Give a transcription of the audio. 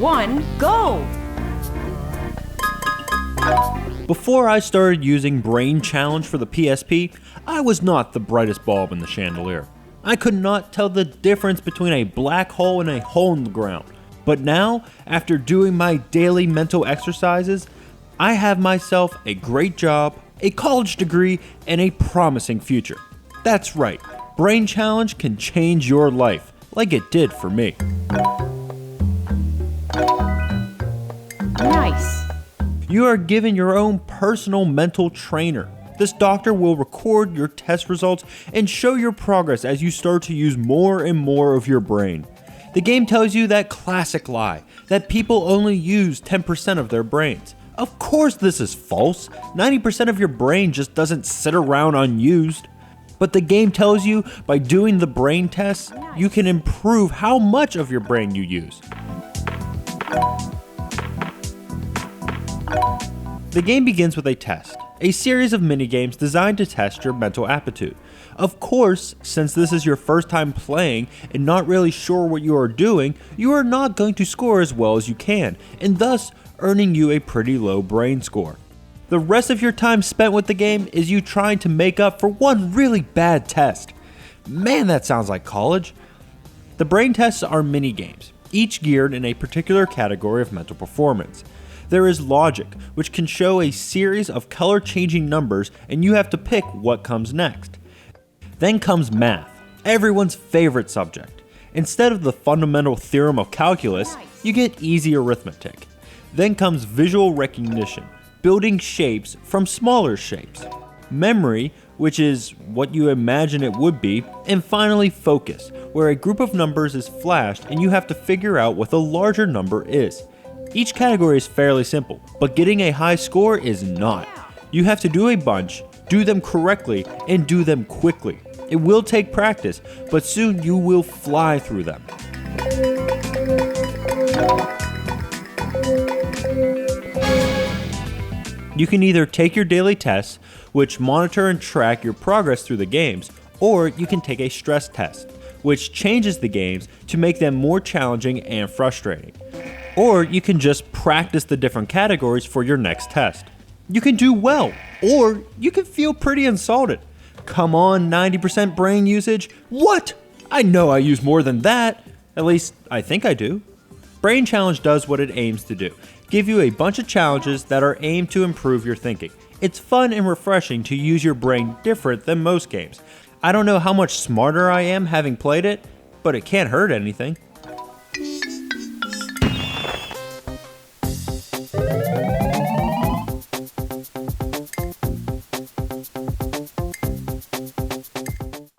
1, go! Before I started using Brain Challenge for the PSP, I was not the brightest bulb in the chandelier. I could not tell the difference between a black hole and a hole in the ground. But now, after doing my daily mental exercises, I have myself a great job, a college degree, and a promising future. That's right, Brain Challenge can change your life, like it did for me. Nice. You are given your own personal mental trainer. This doctor will record your test results and show your progress as you start to use more and more of your brain. The game tells you that classic lie, that people only use 10% of their brains. Of course this is false. 90% of your brain just doesn't sit around unused. But the game tells you by doing the brain tests, you can improve how much of your brain you use. The game begins with a test, a series of minigames designed to test your mental aptitude. Of course, since this is your first time playing and not really sure what you are doing, you are not going to score as well as you can, and thus earning you a pretty low brain score. The rest of your time spent with the game is you trying to make up for one really bad test. Man, that sounds like college. The brain tests are mini-games, each geared in a particular category of mental performance. There is logic, which can show a series of color-changing numbers and you have to pick what comes next. Then comes math, everyone's favorite subject. Instead of the fundamental theorem of calculus, you get easy arithmetic. Then comes visual recognition, building shapes from smaller shapes. Memory, which is what you imagine it would be, and finally focus, where a group of numbers is flashed and you have to figure out what the larger number is. Each category is fairly simple, but getting a high score is not. You have to do a bunch, do them correctly, and do them quickly. It will take practice, but soon you will fly through them. You can either take your daily tests, which monitor and track your progress through the games, or you can take a stress test, which changes the games to make them more challenging and frustrating. Or you can just practice the different categories for your next test. You can do well, or you can feel pretty insulted. Come on, 90% brain usage? What? I know I use more than that. At least, I think I do. Brain Challenge does what it aims to do. Give you a bunch of challenges that are aimed to improve your thinking. It's fun and refreshing to use your brain different than most games. I don't know how much smarter I am having played it, but it can't hurt anything.